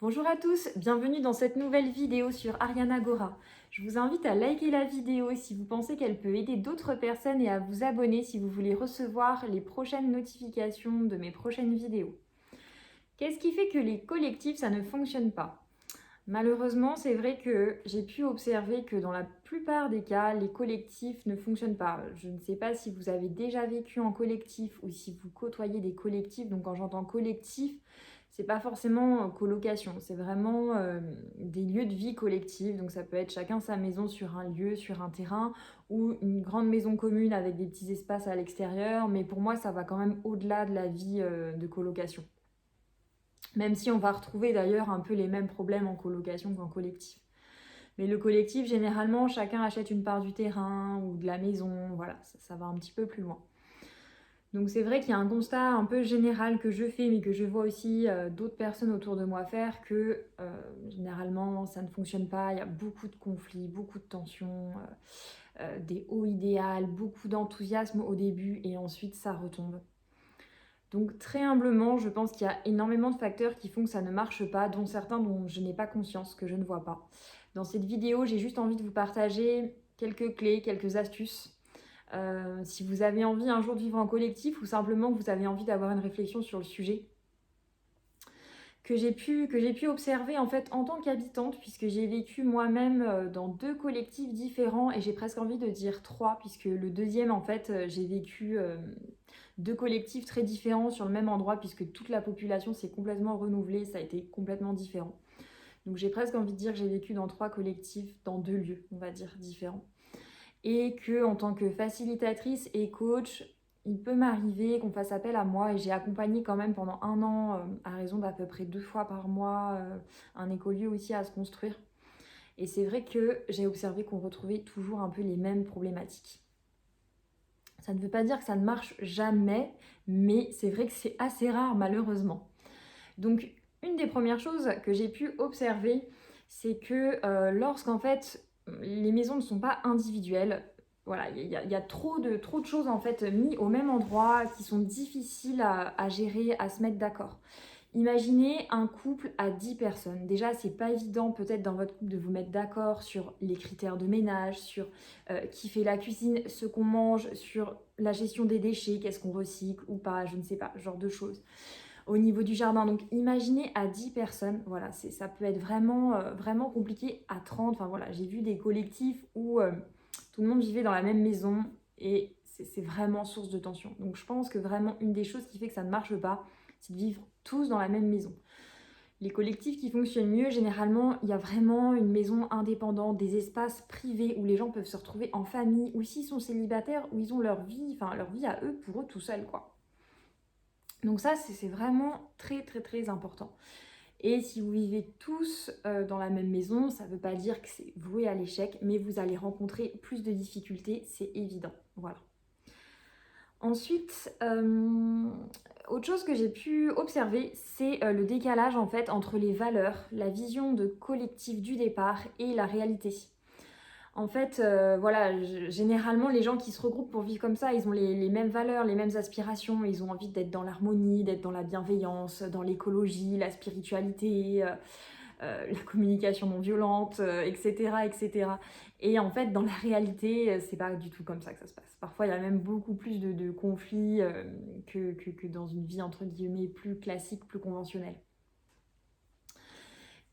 Bonjour à tous, bienvenue dans cette nouvelle vidéo sur Ariana Gora. Je vous invite à liker la vidéo si vous pensez qu'elle peut aider d'autres personnes et à vous abonner si vous voulez recevoir les prochaines notifications de mes prochaines vidéos. Qu'est-ce qui fait que les collectifs, ça ne fonctionne pas? Malheureusement, c'est vrai que j'ai pu observer que dans la plupart des cas, les collectifs ne fonctionnent pas. Je ne sais pas si vous avez déjà vécu en collectif ou si vous côtoyez des collectifs. Donc quand j'entends collectif, c'est pas forcément colocation, c'est vraiment des lieux de vie collectifs. Donc ça peut être chacun sa maison sur un lieu, sur un terrain, ou une grande maison commune avec des petits espaces à l'extérieur. Mais pour moi, ça va quand même au-delà de la vie de colocation. Même si on va retrouver d'ailleurs un peu les mêmes problèmes en colocation qu'en collectif. Mais le collectif, généralement, chacun achète une part du terrain ou de la maison, voilà, ça va un petit peu plus loin. Donc c'est vrai qu'il y a un constat un peu général que je fais, mais que je vois aussi d'autres personnes autour de moi faire, que généralement ça ne fonctionne pas, il y a beaucoup de conflits, beaucoup de tensions, des hauts idéaux, beaucoup d'enthousiasme au début et ensuite ça retombe. Donc très humblement, je pense qu'il y a énormément de facteurs qui font que ça ne marche pas, dont certains dont je n'ai pas conscience, que je ne vois pas. Dans cette vidéo, j'ai juste envie de vous partager quelques clés, quelques astuces. Si vous avez envie un jour de vivre en collectif ou simplement que vous avez envie d'avoir une réflexion sur le sujet, que j'ai pu observer en fait en tant qu'habitante, puisque j'ai vécu moi-même dans deux collectifs différents et j'ai presque envie de dire trois, puisque le deuxième en fait j'ai vécu deux collectifs très différents sur le même endroit, puisque toute la population s'est complètement renouvelée, ça a été complètement différent. Donc j'ai presque envie de dire que j'ai vécu dans trois collectifs, dans deux lieux, on va dire, différents. Et que en tant que facilitatrice et coach, il peut m'arriver qu'on fasse appel à moi et j'ai accompagné quand même pendant un an, à raison d'à peu près 2 fois par mois, un écolieu aussi à se construire. Et c'est vrai que j'ai observé qu'on retrouvait toujours un peu les mêmes problématiques. Ça ne veut pas dire que ça ne marche jamais, mais c'est vrai que c'est assez rare malheureusement. Donc une des premières choses que j'ai pu observer, c'est que lorsqu'en fait les maisons ne sont pas individuelles, voilà, il y a trop de choses en fait mis au même endroit qui sont difficiles à gérer, à se mettre d'accord. Imaginez un couple à 10 personnes. Déjà, c'est pas évident peut-être dans votre couple de vous mettre d'accord sur les critères de ménage, sur qui fait la cuisine, ce qu'on mange, sur la gestion des déchets, qu'est-ce qu'on recycle ou pas, je ne sais pas, ce genre de choses. Au niveau du jardin, donc imaginez à 10 personnes, voilà, ça peut être vraiment compliqué à 30. Enfin voilà, j'ai vu des collectifs où tout le monde vivait dans la même maison et c'est vraiment source de tension. Donc je pense que vraiment une des choses qui fait que ça ne marche pas, c'est de vivre tous dans la même maison. Les collectifs qui fonctionnent mieux, généralement, il y a vraiment une maison indépendante, des espaces privés où les gens peuvent se retrouver en famille, ou s'ils sont célibataires, où ils ont leur vie, enfin leur vie à eux, pour eux tout seuls, quoi. Donc ça, c'est vraiment très important. Et si vous vivez tous dans la même maison, ça ne veut pas dire que c'est voué à l'échec, mais vous allez rencontrer plus de difficultés, c'est évident. Voilà. Ensuite, autre chose que j'ai pu observer, c'est le décalage en fait entre les valeurs, la vision de collectif du départ et la réalité. En fait, voilà, généralement, les gens qui se regroupent pour vivre comme ça, ils ont les mêmes valeurs, les mêmes aspirations. Ils ont envie d'être dans l'harmonie, d'être dans la bienveillance, dans l'écologie, la spiritualité, la communication non violente, etc., etc. Et en fait, dans la réalité, c'est pas du tout comme ça que ça se passe. Parfois, il y a même beaucoup plus de conflits que dans une vie, entre guillemets, plus classique, plus conventionnelle.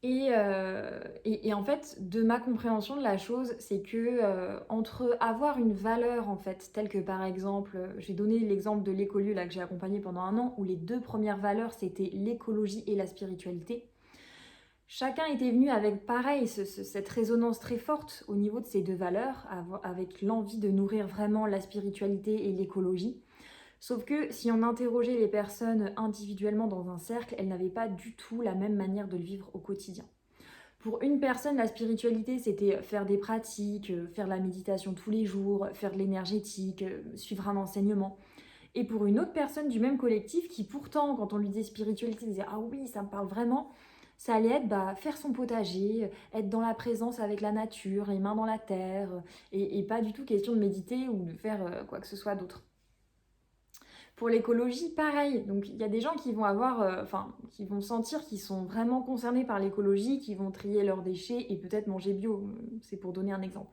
Et en fait, de ma compréhension de la chose, c'est que entre avoir une valeur en fait, telle que par exemple, j'ai donné l'exemple de l'écolieu là que j'ai accompagné pendant un an, où les deux premières valeurs c'était l'écologie et la spiritualité. Chacun était venu avec pareil, cette résonance très forte au niveau de ces deux valeurs, avec l'envie de nourrir vraiment la spiritualité et l'écologie. Sauf que si on interrogeait les personnes individuellement dans un cercle, elles n'avaient pas du tout la même manière de le vivre au quotidien. Pour une personne, la spiritualité, c'était faire des pratiques, faire de la méditation tous les jours, faire de l'énergétique, suivre un enseignement. Et pour une autre personne du même collectif, qui pourtant, quand on lui disait spiritualité, disait «Ah oui, ça me parle vraiment», ça allait être faire son potager, être dans la présence avec la nature, les mains dans la terre, et pas du tout question de méditer ou de faire quoi que ce soit d'autre. Pour l'écologie, pareil. Donc il y a des gens qui vont avoir, qui vont sentir qu'ils sont vraiment concernés par l'écologie, qui vont trier leurs déchets et peut-être manger bio. C'est pour donner un exemple.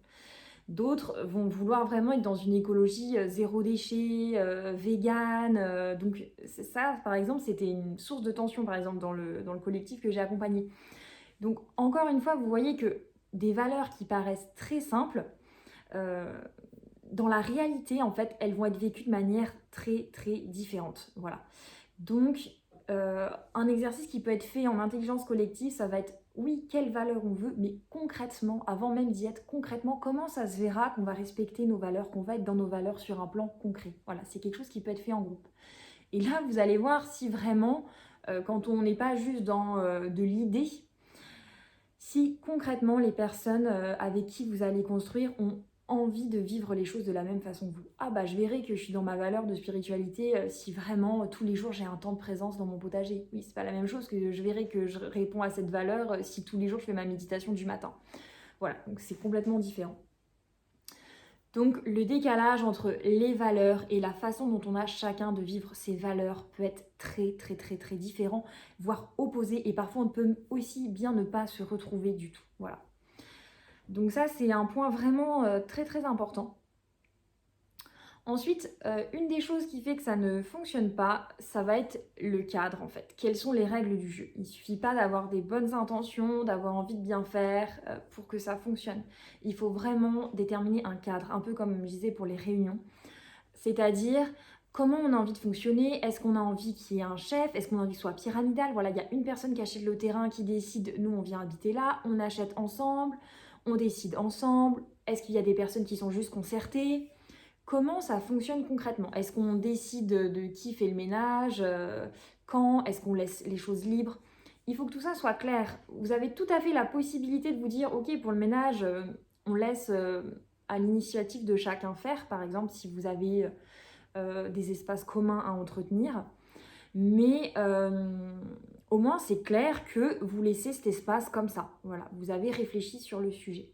D'autres vont vouloir vraiment être dans une écologie zéro déchet, vegan. Donc ça, par exemple, c'était une source de tension, par exemple, dans le collectif que j'ai accompagné. Donc encore une fois, vous voyez que des valeurs qui paraissent très simples, euh, dans la réalité, en fait, elles vont être vécues de manière très, très différente. Voilà. Donc, un exercice qui peut être fait en intelligence collective, ça va être, oui, quelles valeurs on veut, mais concrètement, avant même d'y être, concrètement, comment ça se verra qu'on va respecter nos valeurs, qu'on va être dans nos valeurs sur un plan concret. Voilà, c'est quelque chose qui peut être fait en groupe. Et là, vous allez voir si vraiment, quand on n'est pas juste dans de l'idée, si concrètement les personnes avec qui vous allez construire ont envie de vivre les choses de la même façon que vous. Ah bah je verrai que je suis dans ma valeur de spiritualité si vraiment tous les jours j'ai un temps de présence dans mon potager. Oui, c'est pas la même chose que je verrai que je réponds à cette valeur si tous les jours je fais ma méditation du matin. Voilà, donc c'est complètement différent. Donc le décalage entre les valeurs et la façon dont on a chacun de vivre ses valeurs peut être très très très très différent, voire opposé, et parfois on peut aussi bien ne pas se retrouver du tout. Voilà. Donc ça c'est un point vraiment très très important. Ensuite, une des choses qui fait que ça ne fonctionne pas, ça va être le cadre en fait. Quelles sont les règles du jeu? Il ne suffit pas d'avoir des bonnes intentions, d'avoir envie de bien faire pour que ça fonctionne. Il faut vraiment déterminer un cadre, un peu comme je disais pour les réunions. C'est-à-dire comment on a envie de fonctionner, est-ce qu'on a envie qu'il y ait un chef, est-ce qu'on a envie que ce soit pyramidal, voilà, il y a une personne qui achète le terrain, qui décide, nous on vient habiter là, on achète ensemble, on décide ensemble, est-ce qu'il y a des personnes qui sont juste concertées? Comment ça fonctionne concrètement? Est-ce qu'on décide de qui fait le ménage? Quand? Est-ce qu'on laisse les choses libres? Il faut que tout ça soit clair. Vous avez tout à fait la possibilité de vous dire, ok, pour le ménage, on laisse à l'initiative de chacun faire, par exemple, si vous avez des espaces communs à entretenir. Mais au moins, c'est clair que vous laissez cet espace comme ça. Voilà, vous avez réfléchi sur le sujet.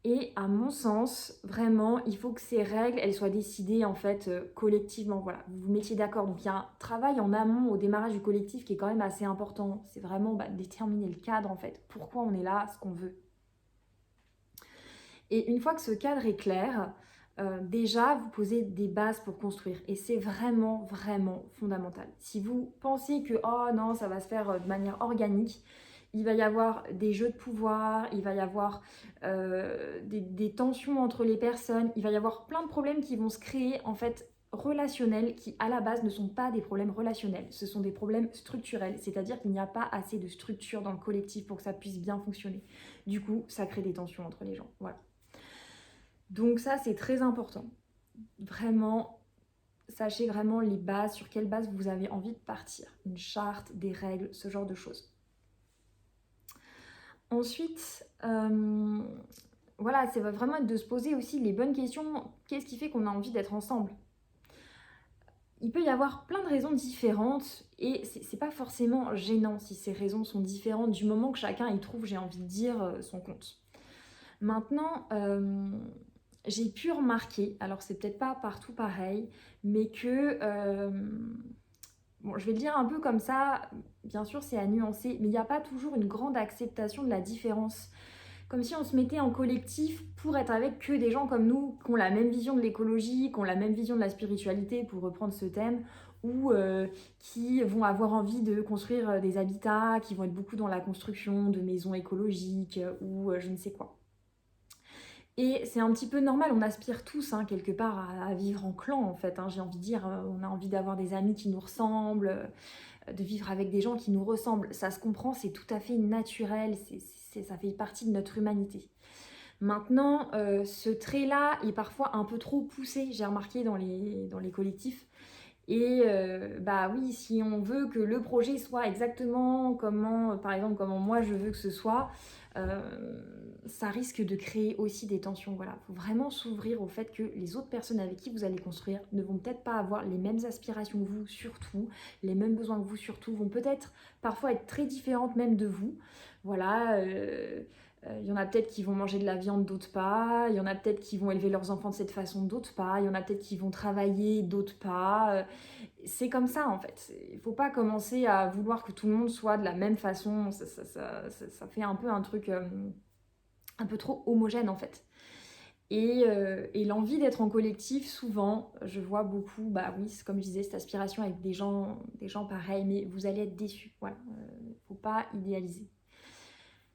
Et à mon sens, vraiment, il faut que ces règles, elles soient décidées en fait collectivement. Voilà, vous vous mettiez d'accord. Donc il y a un travail en amont au démarrage du collectif qui est quand même assez important. C'est vraiment déterminer le cadre en fait. Pourquoi on est là, ce qu'on veut. Et une fois que ce cadre est clair, déjà vous posez des bases pour construire. Et c'est vraiment, vraiment fondamental. Si vous pensez que oh non, ça va se faire de manière organique, il va y avoir des jeux de pouvoir, il va y avoir des tensions entre les personnes, il va y avoir plein de problèmes qui vont se créer en fait relationnels qui à la base ne sont pas des problèmes relationnels, ce sont des problèmes structurels, c'est-à-dire qu'il n'y a pas assez de structure dans le collectif pour que ça puisse bien fonctionner. Du coup, ça crée des tensions entre les gens. Voilà. Donc ça, c'est très important. Vraiment, sachez vraiment les bases, sur quelles bases vous avez envie de partir. Une charte, des règles, ce genre de choses. Ensuite, voilà, ça va vraiment être de se poser aussi les bonnes questions. Qu'est-ce qui fait qu'on a envie d'être ensemble? Il peut y avoir plein de raisons différentes et c'est pas forcément gênant si ces raisons sont différentes du moment que chacun y trouve, j'ai envie de dire, son compte. Maintenant, j'ai pu remarquer, alors c'est peut-être pas partout pareil, mais que, bon, je vais le dire un peu comme ça, bien sûr c'est à nuancer, mais il n'y a pas toujours une grande acceptation de la différence. Comme si on se mettait en collectif pour être avec que des gens comme nous, qui ont la même vision de l'écologie, qui ont la même vision de la spiritualité, pour reprendre ce thème, ou qui vont avoir envie de construire des habitats, qui vont être beaucoup dans la construction de maisons écologiques, ou je ne sais quoi. Et c'est un petit peu normal, on aspire tous quelque part à vivre en clan en fait, j'ai envie de dire, on a envie d'avoir des amis qui nous ressemblent, de vivre avec des gens qui nous ressemblent, ça se comprend, c'est tout à fait naturel, ça fait partie de notre humanité. Maintenant, ce trait-là est parfois un peu trop poussé, j'ai remarqué dans les collectifs. Et bah oui, si on veut que le projet soit exactement par exemple, comment moi je veux que ce soit, ça risque de créer aussi des tensions. Voilà, il faut vraiment s'ouvrir au fait que les autres personnes avec qui vous allez construire ne vont peut-être pas avoir les mêmes aspirations que vous, surtout, les mêmes besoins que vous, surtout, vont peut-être parfois être très différentes même de vous. Voilà, Il y en a peut-être qui vont manger de la viande, d'autres pas. Il y en a peut-être qui vont élever leurs enfants de cette façon, d'autres pas. Il y en a peut-être qui vont travailler, d'autres pas. C'est comme ça, en fait. Il ne faut pas commencer à vouloir que tout le monde soit de la même façon. Ça fait un peu un truc un peu trop homogène, en fait. Et l'envie d'être en collectif, souvent, je vois beaucoup, bah oui, comme je disais, cette aspiration avec des gens pareils, mais vous allez être déçus. Voilà, faut pas idéaliser.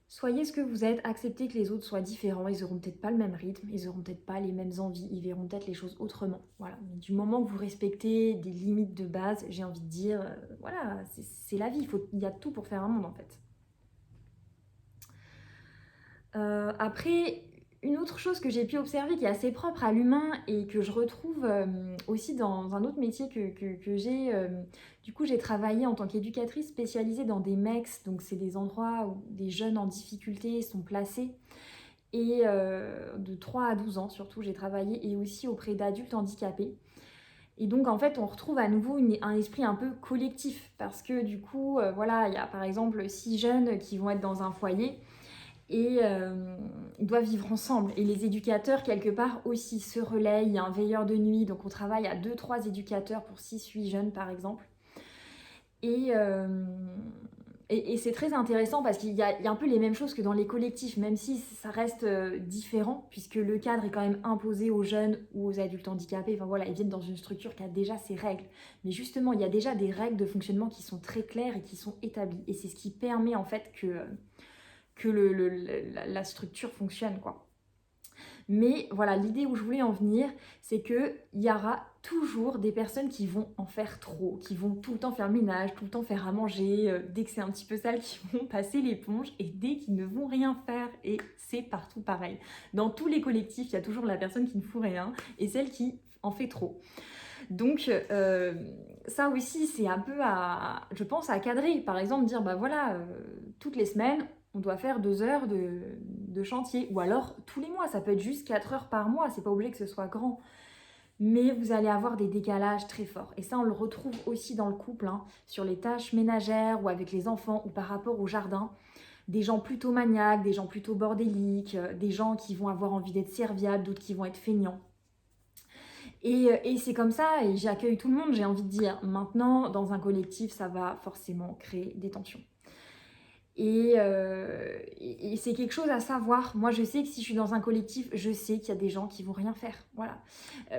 Soyez ce que vous êtes, acceptez que les autres soient différents, ils auront peut-être pas le même rythme, ils auront peut-être pas les mêmes envies, ils verront peut-être les choses autrement. Voilà. Mais du moment que vous respectez des limites de base, j'ai envie de dire, voilà, c'est la vie, il y a tout pour faire un monde en fait. Après, une autre chose que j'ai pu observer qui est assez propre à l'humain et que je retrouve aussi dans un autre métier que j'ai, du coup j'ai travaillé en tant qu'éducatrice spécialisée dans des MEX, donc c'est des endroits où des jeunes en difficulté sont placés, et de 3 à 12 ans surtout j'ai travaillé, et aussi auprès d'adultes handicapés. Et donc en fait on retrouve à nouveau un esprit un peu collectif, parce que du coup voilà, il y a par exemple 6 jeunes qui vont être dans un foyer, et ils doivent vivre ensemble. Et les éducateurs, quelque part, aussi se relayent. Il y a un veilleur de nuit, donc on travaille à 2-3 éducateurs pour 6-8 jeunes, par exemple. Et, c'est très intéressant parce qu'il y a un peu les mêmes choses que dans les collectifs, même si ça reste différent, puisque le cadre est quand même imposé aux jeunes ou aux adultes handicapés. Enfin voilà, ils viennent dans une structure qui a déjà ses règles. Mais justement, il y a déjà des règles de fonctionnement qui sont très claires et qui sont établies. Et c'est ce qui permet en fait que la structure fonctionne, quoi. Mais voilà, l'idée où je voulais en venir, c'est qu'il y aura toujours des personnes qui vont en faire trop, qui vont tout le temps faire le ménage, tout le temps faire à manger, dès que c'est un petit peu sale, qui vont passer l'éponge, et dès qu'ils ne vont rien faire. Et c'est partout pareil. Dans tous les collectifs, il y a toujours la personne qui ne fout rien et celle qui en fait trop. Donc ça aussi, c'est un peu je pense, à cadrer. Par exemple, dire, bah voilà, toutes les semaines, on doit faire 2 heures de chantier. Ou alors, tous les mois, ça peut être juste 4 heures par mois. C'est pas obligé que ce soit grand. Mais vous allez avoir des décalages très forts. Et ça, on le retrouve aussi dans le couple, hein, sur les tâches ménagères ou avec les enfants ou par rapport au jardin. Des gens plutôt maniaques, des gens plutôt bordéliques, des gens qui vont avoir envie d'être serviables, d'autres qui vont être feignants. Et c'est comme ça, et j'accueille tout le monde, j'ai envie de dire. Maintenant, dans un collectif, ça va forcément créer des tensions. Et c'est quelque chose à savoir. Moi, je sais que si je suis dans un collectif, je sais qu'il y a des gens qui vont rien faire, voilà,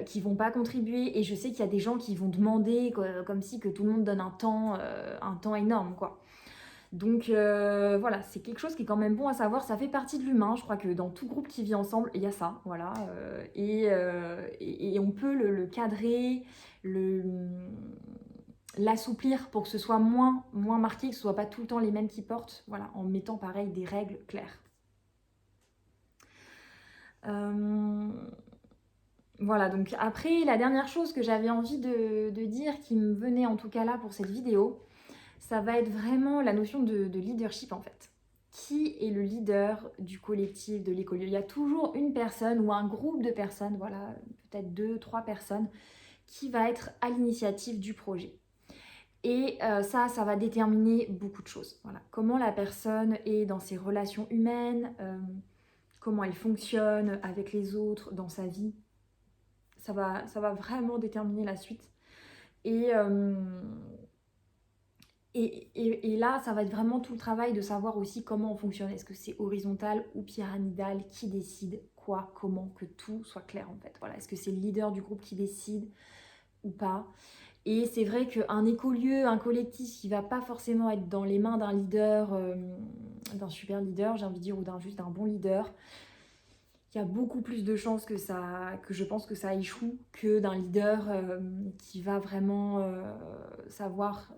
qui vont pas contribuer. Et je sais qu'il y a des gens qui vont demander, comme si que tout le monde donne un temps énorme, quoi. Donc voilà, c'est quelque chose qui est quand même bon à savoir, ça fait partie de l'humain, je crois que dans tout groupe qui vit ensemble, il y a ça, voilà, et on peut le cadrer, l'assouplir pour que ce soit moins marqué, que ce soit pas tout le temps les mêmes qui portent, voilà, en mettant pareil des règles claires. Voilà, donc après, la dernière chose que j'avais envie de dire, qui me venait en tout cas là pour cette vidéo, ça va être vraiment la notion de leadership en fait. Qui est le leader du collectif, de l'école? Il y a toujours une personne ou un groupe de personnes, voilà, peut-être 2-3 personnes, qui va être à l'initiative du projet. Et ça va déterminer beaucoup de choses. Voilà. Comment la personne est dans ses relations humaines, comment elle fonctionne avec les autres, dans sa vie. Ça va vraiment déterminer la suite. Et là, ça va être vraiment tout le travail de savoir aussi comment on fonctionne. Est-ce que c'est horizontal ou pyramidal? Qui décide quoi, comment, que tout soit clair en fait. Voilà. Est-ce que c'est le leader du groupe qui décide ou pas? Et c'est vrai qu'un écolieu, un collectif qui va pas forcément être dans les mains d'un leader, d'un super leader, j'ai envie de dire, ou juste d'un bon leader, il y a beaucoup plus de chances que je pense que ça échoue, que d'un leader qui va vraiment savoir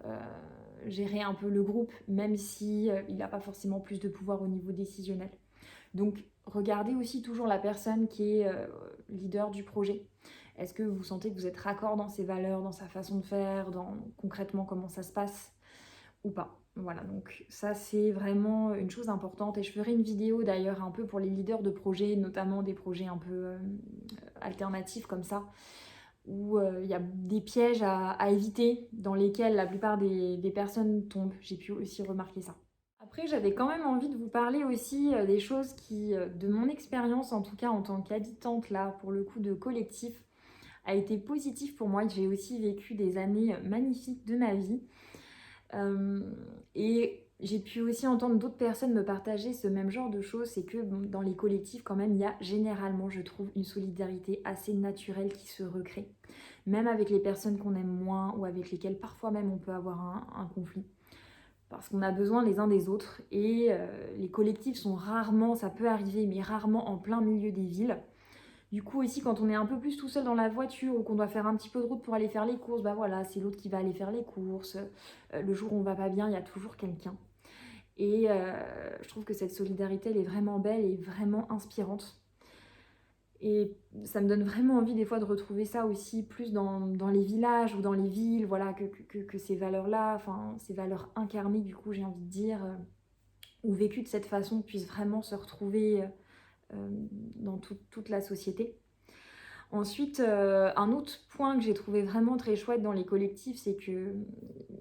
gérer un peu le groupe, même si il n'a pas forcément plus de pouvoir au niveau décisionnel. Donc regardez aussi toujours la personne qui est leader du projet. Est-ce que vous sentez que vous êtes raccord dans ses valeurs, dans sa façon de faire, dans concrètement comment ça se passe ou pas? Voilà, donc ça c'est vraiment une chose importante, et je ferai une vidéo d'ailleurs un peu pour les leaders de projets, notamment des projets un peu alternatifs comme ça, où il y a des pièges à éviter, dans lesquels la plupart des personnes tombent. J'ai pu aussi remarquer ça. Après, j'avais quand même envie de vous parler aussi des choses qui, de mon expérience, en tout cas en tant qu'habitante là, pour le coup de collectif, a été positif pour moi. J'ai aussi vécu des années magnifiques de ma vie. Euh, et j'ai pu aussi entendre d'autres personnes me partager ce même genre de choses. C'est que bon, dans les collectifs, quand même, il y a généralement, je trouve, une solidarité assez naturelle qui se recrée. Même avec les personnes qu'on aime moins ou avec lesquelles parfois même on peut avoir un conflit. Parce qu'on a besoin les uns des autres. Et les collectifs sont rarement, ça peut arriver, mais rarement en plein milieu des villes. Du coup aussi quand on est un peu plus tout seul dans la voiture ou qu'on doit faire un petit peu de route pour aller faire les courses, bah voilà, c'est l'autre qui va aller faire les courses. Le jour où on va pas bien, il y a toujours quelqu'un. Et je trouve que cette solidarité, elle est vraiment belle et vraiment inspirante. Et ça me donne vraiment envie des fois de retrouver ça aussi plus dans les villages ou dans les villes, voilà, que ces valeurs-là, enfin ces valeurs incarnées du coup j'ai envie de dire, ou vécues de cette façon puissent vraiment se retrouver dans toute la société. Ensuite, un autre point que j'ai trouvé vraiment très chouette dans les collectifs, c'est que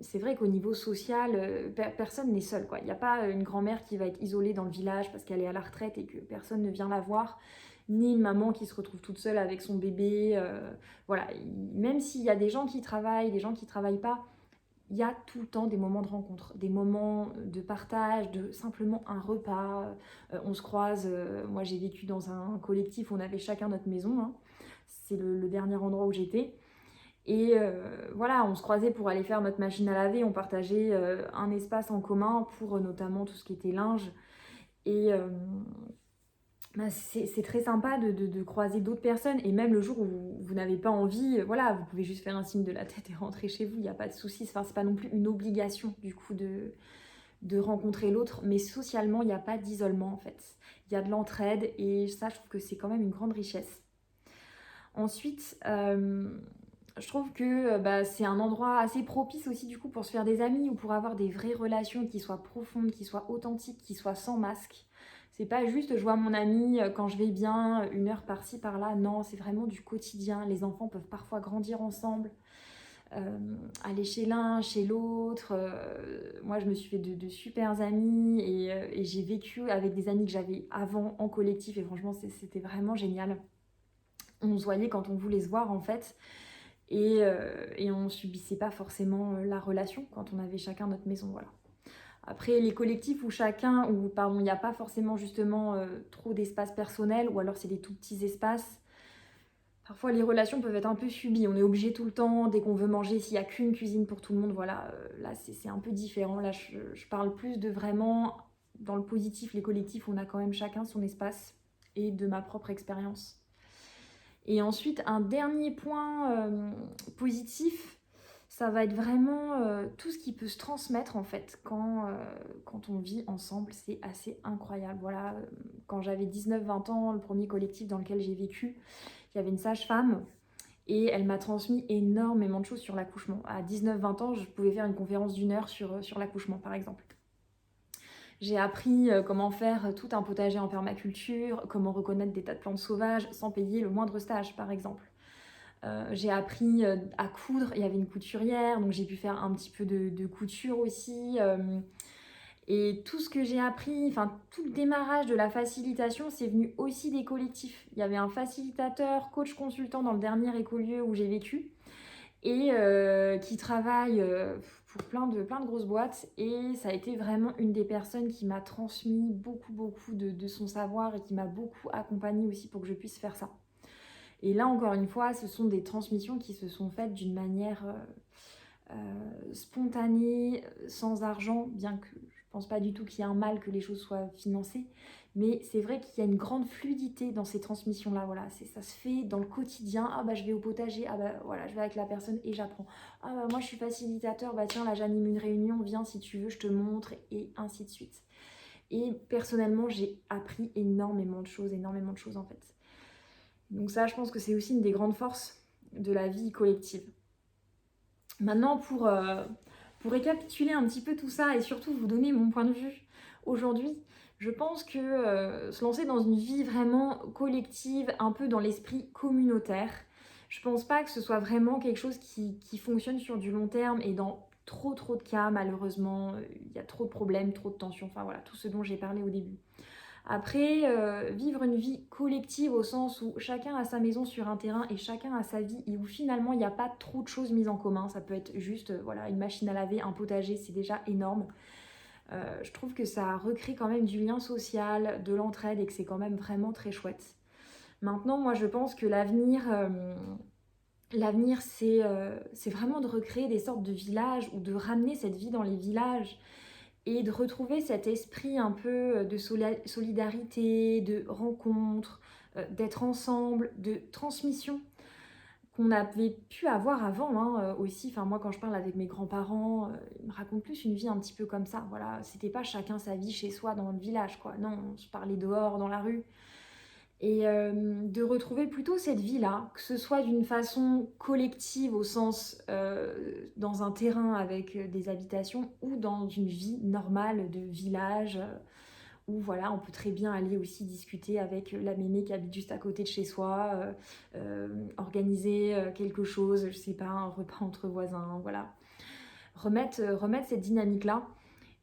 c'est vrai qu'au niveau social, personne n'est seul, quoi. Il n'y a pas une grand-mère qui va être isolée dans le village parce qu'elle est à la retraite et que personne ne vient la voir, ni une maman qui se retrouve toute seule avec son bébé. Voilà, même s'il y a des gens qui travaillent, des gens qui ne travaillent pas, il y a tout le temps des moments de rencontre, des moments de partage, de simplement un repas. On se croise. Moi, j'ai vécu dans un collectif, on avait chacun notre maison, hein. C'est le dernier endroit où j'étais. Et voilà, on se croisait pour aller faire notre machine à laver. On partageait un espace en commun pour notamment tout ce qui était linge. Et bah, c'est très sympa de croiser d'autres personnes. Et même le jour où vous n'avez pas envie, voilà, vous pouvez juste faire un signe de la tête et rentrer chez vous. Il n'y a pas de souci. Enfin, c'est pas non plus une obligation du coup de rencontrer l'autre. Mais socialement, il n'y a pas d'isolement en fait. Il y a de l'entraide. Et ça, je trouve que c'est quand même une grande richesse. Ensuite, je trouve que bah, c'est un endroit assez propice aussi du coup pour se faire des amis ou pour avoir des vraies relations qui soient profondes, qui soient authentiques, qui soient sans masque. C'est pas juste je vois mon ami quand je vais bien, une heure par-ci par-là. Non, c'est vraiment du quotidien. Les enfants peuvent parfois grandir ensemble, aller chez l'un, chez l'autre. Moi, je me suis fait de super amis et j'ai vécu avec des amis que j'avais avant en collectif et franchement, c'était vraiment génial. On se voyait quand on voulait se voir en fait. Et on subissait pas forcément la relation quand on avait chacun notre maison, voilà. Après, les collectifs où chacun, ou pardon, il n'y a pas forcément justement trop d'espace personnel, ou alors c'est des tout petits espaces. Parfois, les relations peuvent être un peu subies. On est obligé tout le temps, dès qu'on veut manger, s'il n'y a qu'une cuisine pour tout le monde, voilà. Là, c'est un peu différent. Là, je parle plus de vraiment, dans le positif, les collectifs, on a quand même chacun son espace et de ma propre expérience. Et ensuite, un dernier point positif, ça va être vraiment tout ce qui peut se transmettre en fait quand on vit ensemble. C'est assez incroyable. Voilà, quand j'avais 19-20 ans, le premier collectif dans lequel j'ai vécu, il y avait une sage-femme et elle m'a transmis énormément de choses sur l'accouchement. À 19-20 ans, je pouvais faire une conférence d'une heure sur l'accouchement par exemple. J'ai appris comment faire tout un potager en permaculture, comment reconnaître des tas de plantes sauvages sans payer le moindre stage, par exemple. J'ai appris à coudre, il y avait une couturière, donc j'ai pu faire un petit peu de couture aussi. Et tout ce que j'ai appris, enfin tout le démarrage de la facilitation, c'est venu aussi des collectifs. Il y avait un facilitateur, coach consultant dans le dernier écolieu où j'ai vécu et qui travaille pour plein de grosses boîtes. Et ça a été vraiment une des personnes qui m'a transmis beaucoup de son savoir et qui m'a beaucoup accompagnée aussi pour que je puisse faire ça. Et là, encore une fois, ce sont des transmissions qui se sont faites d'une manière spontanée, sans argent, bien que je pense pas du tout qu'il y ait un mal que les choses soient financées. Mais c'est vrai qu'il y a une grande fluidité dans ces transmissions-là. Voilà, ça se fait dans le quotidien. Ah bah je vais au potager, ah bah voilà, je vais avec la personne et j'apprends. Ah bah moi je suis facilitateur, bah tiens là j'anime une réunion, viens si tu veux, je te montre et ainsi de suite. Et personnellement j'ai appris énormément de choses en fait. Donc ça je pense que c'est aussi une des grandes forces de la vie collective. Maintenant pour récapituler un petit peu tout ça et surtout vous donner mon point de vue aujourd'hui, je pense que se lancer dans une vie vraiment collective, un peu dans l'esprit communautaire, je pense pas que ce soit vraiment quelque chose qui fonctionne sur du long terme et dans trop de cas malheureusement, il y a trop de problèmes, trop de tensions, enfin voilà, tout ce dont j'ai parlé au début. Après, vivre une vie collective au sens où chacun a sa maison sur un terrain et chacun a sa vie et où finalement il n'y a pas trop de choses mises en commun. Ça peut être juste voilà, une machine à laver, un potager, c'est déjà énorme. Je trouve que ça recrée quand même du lien social, de l'entraide et que c'est quand même vraiment très chouette. Maintenant, moi je pense que l'avenir c'est vraiment de recréer des sortes de villages ou de ramener cette vie dans les villages et de retrouver cet esprit un peu de solidarité, de rencontre, d'être ensemble, de transmission qu'on avait pu avoir avant aussi. Enfin, moi, quand je parle avec mes grands-parents, ils me racontent plus une vie un petit peu comme ça. Voilà, c'était pas chacun sa vie chez soi dans le village, quoi. Non, on se parlait dehors, dans la rue. Et de retrouver plutôt cette vie-là, que ce soit d'une façon collective au sens dans un terrain avec des habitations ou dans une vie normale de village où voilà, on peut très bien aller aussi discuter avec la mémé qui habite juste à côté de chez soi, organiser quelque chose, je sais pas, un repas entre voisins, voilà. Remettre cette dynamique-là,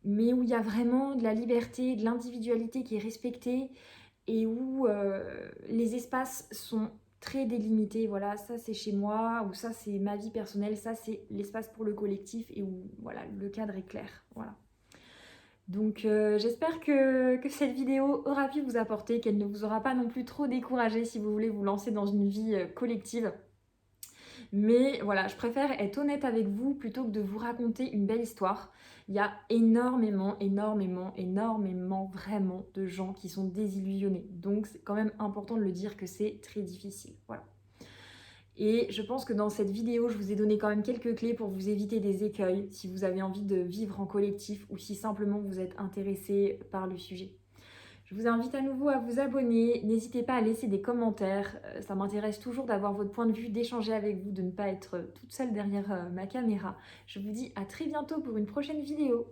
mais où il y a vraiment de la liberté, de l'individualité qui est respectée et où les espaces sont très délimités. Voilà, ça c'est chez moi, ou ça c'est ma vie personnelle, ça c'est l'espace pour le collectif et où voilà, le cadre est clair. Voilà. Donc j'espère que cette vidéo aura pu vous apporter, qu'elle ne vous aura pas non plus trop découragé si vous voulez vous lancer dans une vie collective. Mais voilà, je préfère être honnête avec vous plutôt que de vous raconter une belle histoire. Il y a énormément vraiment de gens qui sont désillusionnés. Donc c'est quand même important de le dire que c'est très difficile. Voilà. Et je pense que dans cette vidéo, je vous ai donné quand même quelques clés pour vous éviter des écueils si vous avez envie de vivre en collectif ou si simplement vous êtes intéressé par le sujet. Je vous invite à nouveau à vous abonner, n'hésitez pas à laisser des commentaires, ça m'intéresse toujours d'avoir votre point de vue, d'échanger avec vous, de ne pas être toute seule derrière ma caméra. Je vous dis à très bientôt pour une prochaine vidéo.